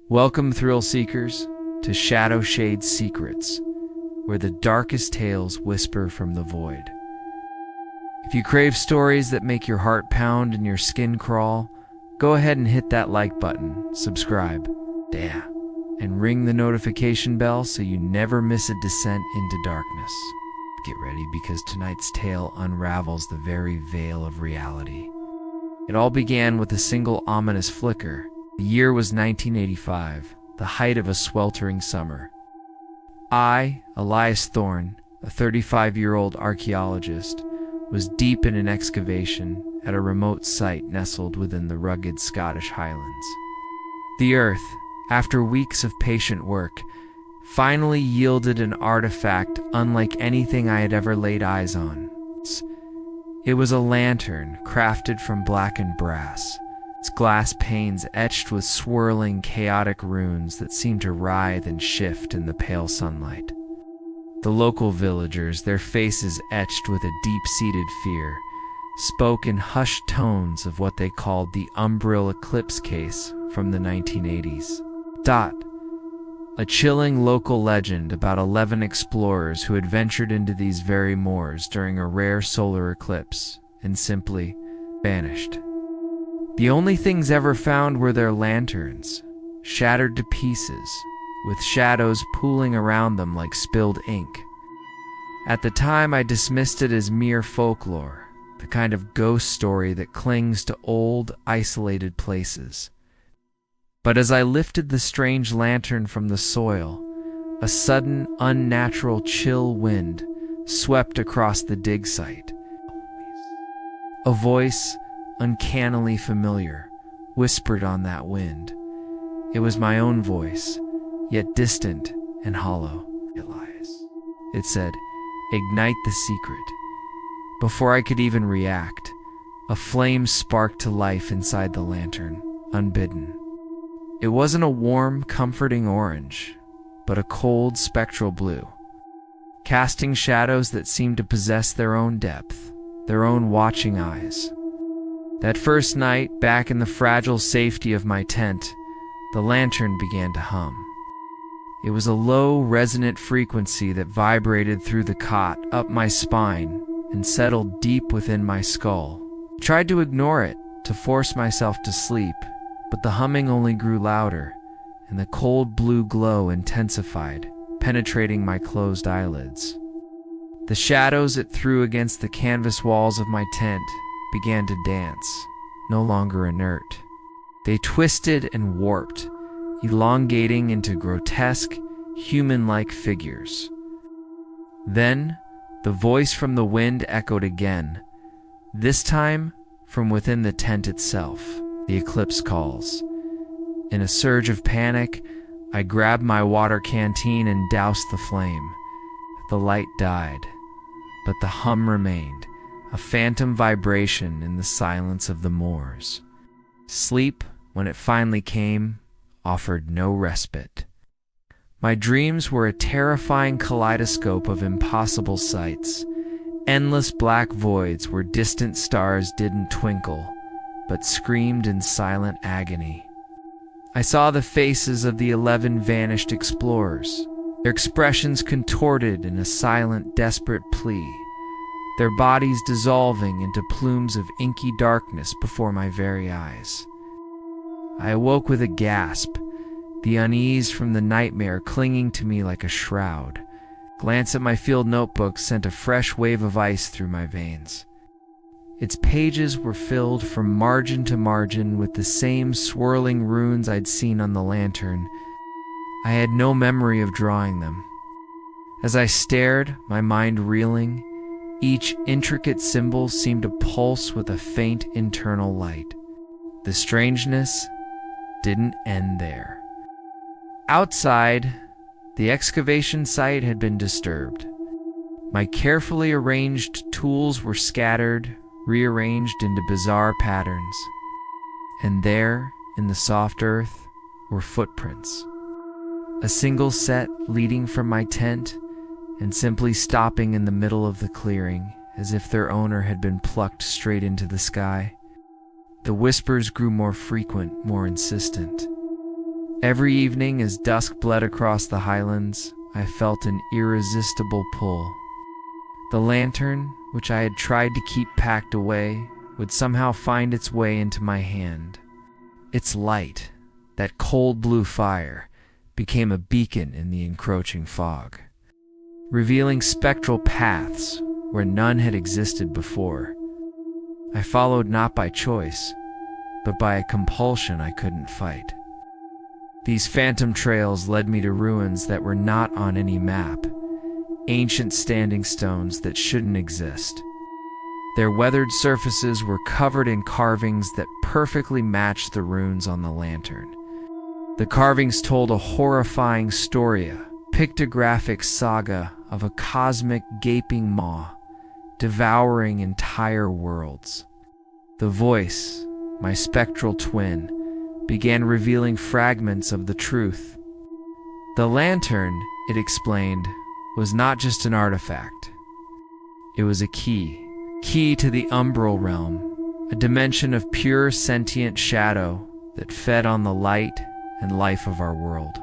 Welcome, thrill seekers, to ShadowShadeSecrets, where the darkest tales whisper from the void. If you crave stories that make your heart pound and your skin crawl, go ahead and hit that like button, subscribe, and ring the notification bell so you never miss a descent into darkness. Get ready, because tonight's tale unravels the very veil of reality. It all began with a single ominous flicker. The year was 1985, the height of a sweltering summer. I, Elias Thorne, a 35-year-old archaeologist, was deep in an excavation at a remote site nestled within the rugged Scottish Highlands. The earth, after weeks of patient work, finally yielded an artifact unlike anything I had ever laid eyes on. It was a lantern crafted from blackened brass, its glass panes etched with swirling, chaotic runes that seemed to writhe and shift in the pale sunlight. The local villagers, their faces etched with a deep-seated fear, spoke in hushed tones of what they called the umbral eclipse case from the 1980s. A chilling local legend about 11 explorers who had ventured into these very moors during a rare solar eclipse and simply vanished. The only things ever found were their lanterns, shattered to pieces, with shadows pooling around them like spilled ink. At the time, I dismissed it as mere folklore, the kind of ghost story that clings to old, isolated places. But as I lifted the strange lantern from the soil, a sudden, unnatural chill wind swept across the dig site. A voice, uncannily familiar, whispered on that wind. It was my own voice, yet distant and hollow. Elias, it said, ignite the secret. Before I could even react, a flame sparked to life inside the lantern, unbidden. It wasn't a warm, comforting orange, but a cold, spectral blue, casting shadows that seemed to possess their own depth, their own watching eyes. That first night, back in the fragile safety of my tent, the lantern began to hum. It was a low, resonant frequency that vibrated through the cot, up my spine, and settled deep within my skull. I tried to ignore it, to force myself to sleep, but the humming only grew louder, and the cold blue glow intensified, penetrating my closed eyelids. The shadows it threw against the canvas walls of my tent began to dance, no longer inert. They twisted and warped, elongating into grotesque, human-like figures. Then, the voice from the wind echoed again, this time from within the tent itself. The eclipse calls. In a surge of panic, I grabbed my water canteen and doused the flame. The light died, but the hum remained, a phantom vibration in the silence of the moors. Sleep, when it finally came, offered no respite. My dreams were a terrifying kaleidoscope of impossible sights, endless black voids where distant stars didn't twinkle, but screamed in silent agony. I saw the faces of the 11 vanished explorers, their expressions contorted in a silent, desperate plea, their bodies dissolving into plumes of inky darkness before my very eyes. I awoke with a gasp, the unease from the nightmare clinging to me like a shroud. Glance at my field notebook sent a fresh wave of ice through my veins. Its pages were filled from margin to margin with the same swirling runes I'd seen on the lantern. I had no memory of drawing them. As I stared, my mind reeling, each intricate symbol seemed to pulse with a faint internal light. The strangeness didn't end there. Outside, the excavation site had been disturbed. My carefully arranged tools were scattered, rearranged into bizarre patterns. And there, in the soft earth, were footprints. A single set leading from my tent and simply stopping in the middle of the clearing, as if their owner had been plucked straight into the sky. The whispers grew more frequent, more insistent. Every evening as dusk bled across the highlands, I felt an irresistible pull. The lantern, which I had tried to keep packed away, would somehow find its way into my hand. Its light, that cold blue fire, became a beacon in the encroaching fog, revealing spectral paths where none had existed before. I followed not by choice, but by a compulsion I couldn't fight. These phantom trails led me to ruins that were not on any map, ancient standing stones that shouldn't exist. Their weathered surfaces were covered in carvings that perfectly matched the runes on the lantern. The carvings told a horrifying story, a pictographic saga of a cosmic gaping maw, devouring entire worlds. The voice, my spectral twin, began revealing fragments of the truth. The lantern, it explained, was not just an artifact. It was a key to the umbral realm, a dimension of pure sentient shadow that fed on the light and life of our world.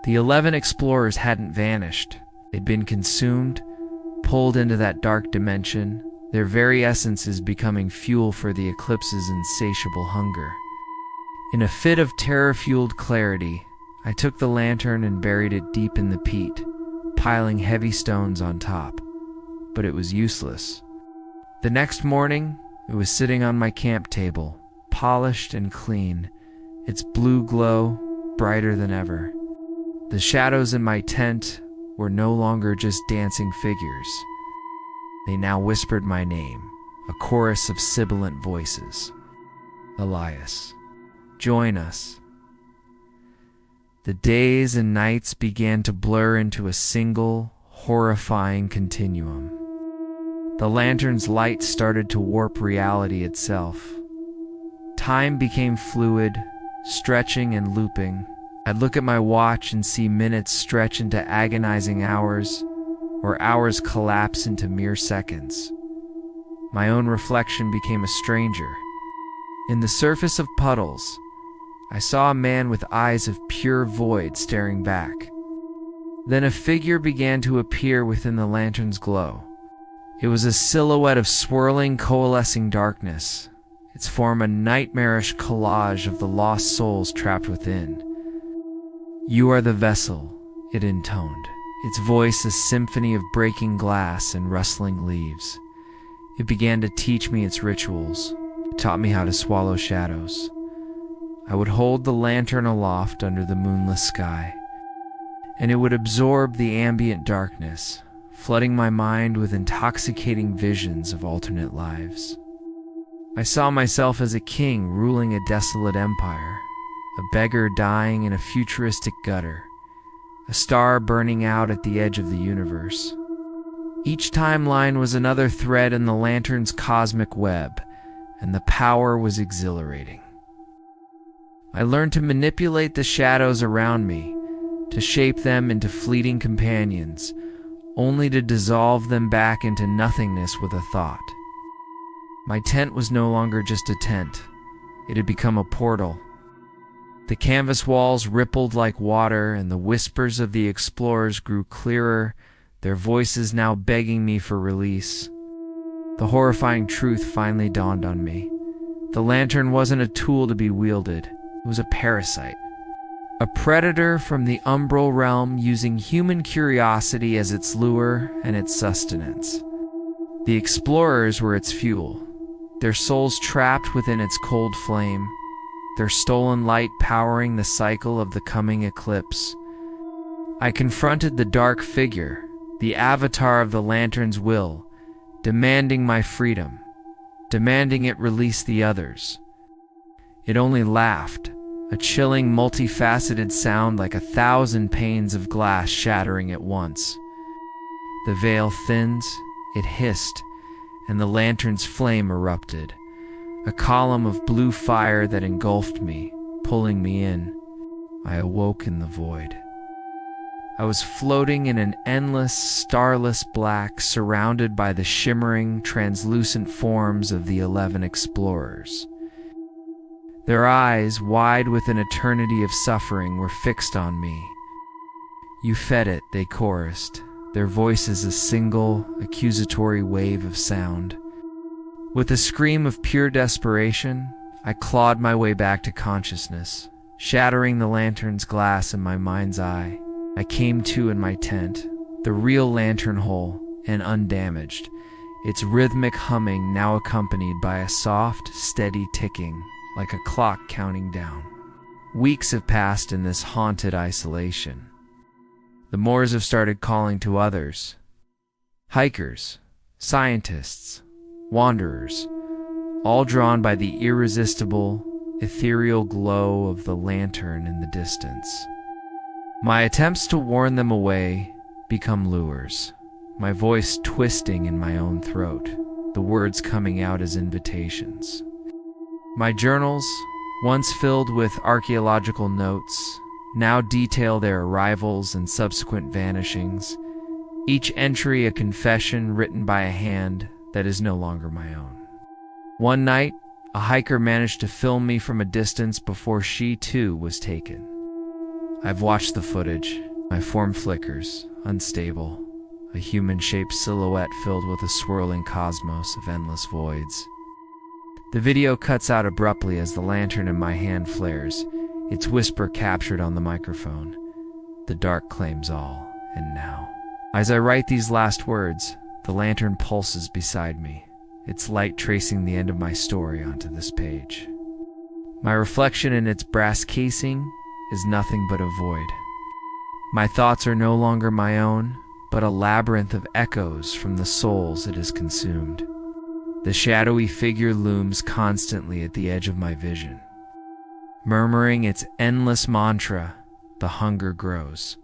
The 11 explorers hadn't vanished. They'd been consumed, pulled into that dark dimension, their very essences becoming fuel for the Eclipse's insatiable hunger. In a fit of terror-fueled clarity, I took the lantern and buried it deep in the peat, piling heavy stones on top. But it was useless. The next morning, it was sitting on my camp table, polished and clean, its blue glow brighter than ever. The shadows in my tent were no longer just dancing figures. They now whispered my name, a chorus of sibilant voices. Elias, join us. The days and nights began to blur into a single, horrifying continuum. The lantern's light started to warp reality itself. Time became fluid, stretching and looping. I'd look at my watch and see minutes stretch into agonizing hours, or hours collapse into mere seconds. My own reflection became a stranger. In the surface of puddles, I saw a man with eyes of pure void staring back. Then a figure began to appear within the lantern's glow. It was a silhouette of swirling, coalescing darkness, its form a nightmarish collage of the lost souls trapped within. You are the vessel, it intoned, its voice a symphony of breaking glass and rustling leaves. It began to teach me its rituals. It taught me how to swallow shadows. I would hold the lantern aloft under the moonless sky, and it would absorb the ambient darkness, flooding my mind with intoxicating visions of alternate lives. I saw myself as a king ruling a desolate empire, a beggar dying in a futuristic gutter, a star burning out at the edge of the universe. Each timeline was another thread in the lantern's cosmic web, and the power was exhilarating. I learned to manipulate the shadows around me, to shape them into fleeting companions, only to dissolve them back into nothingness with a thought. My tent was no longer just a tent. It had become a portal. The canvas walls rippled like water, and the whispers of the explorers grew clearer, their voices now begging me for release. The horrifying truth finally dawned on me. The lantern wasn't a tool to be wielded. It was a parasite. A predator from the umbral realm using human curiosity as its lure and its sustenance. The explorers were its fuel, their souls trapped within its cold flame, their stolen light powering the cycle of the coming eclipse. I confronted the dark figure, the avatar of the lantern's will, demanding my freedom, demanding it release the others. It only laughed, a chilling, multifaceted sound like 1,000 panes of glass shattering at once. The veil thinned, it hissed, and the lantern's flame erupted, a column of blue fire that engulfed me, pulling me in. I awoke in the void. I was floating in an endless, starless black, surrounded by the shimmering, translucent forms of the 11 explorers. Their eyes, wide with an eternity of suffering, were fixed on me. "You fed it," they chorused, their voices a single, accusatory wave of sound. With a scream of pure desperation, I clawed my way back to consciousness, shattering the lantern's glass in my mind's eye. I came to in my tent, the real lantern whole and undamaged, its rhythmic humming now accompanied by a soft, steady ticking, like a clock counting down. Weeks have passed in this haunted isolation. The Moors have started calling to others. Hikers, scientists, wanderers, all drawn by the irresistible, ethereal glow of the lantern in the distance. My attempts to warn them away become lures, my voice twisting in my own throat, the words coming out as invitations. My journals, once filled with archaeological notes, now detail their arrivals and subsequent vanishings, each entry a confession written by a hand that is no longer my own. One night, a hiker managed to film me from a distance before she too was taken. I've watched the footage. My form flickers, unstable, a human-shaped silhouette filled with a swirling cosmos of endless voids. The video cuts out abruptly as the lantern in my hand flares, its whisper captured on the microphone. The dark claims all, and now. As I write these last words, the lantern pulses beside me, its light tracing the end of my story onto this page. My reflection in its brass casing is nothing but a void. My thoughts are no longer my own, but a labyrinth of echoes from the souls it has consumed. The shadowy figure looms constantly at the edge of my vision. Murmuring its endless mantra, the hunger grows.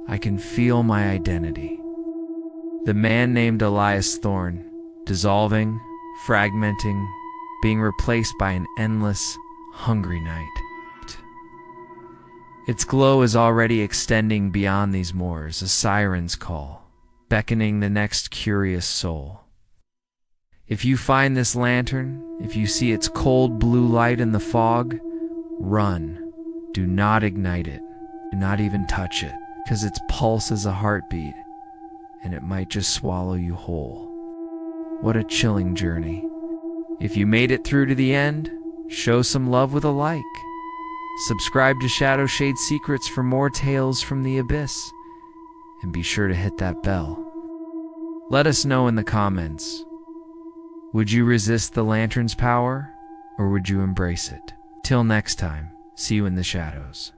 I can feel my identity. The man named Elias Thorne, dissolving, fragmenting, being replaced by an endless, hungry night. Its glow is already extending beyond these moors, a siren's call, beckoning the next curious soul. If you find this lantern, if you see its cold blue light in the fog, run. Do not ignite it. Do not even touch it, because its pulse is a heartbeat, and it might just swallow you whole. What a chilling journey. If you made it through to the end, show some love with a like. Subscribe to Shadow Shade Secrets for more tales from the abyss, and be sure to hit that bell. Let us know in the comments. Would you resist the lantern's power, or would you embrace it? Till next time, see you in the shadows.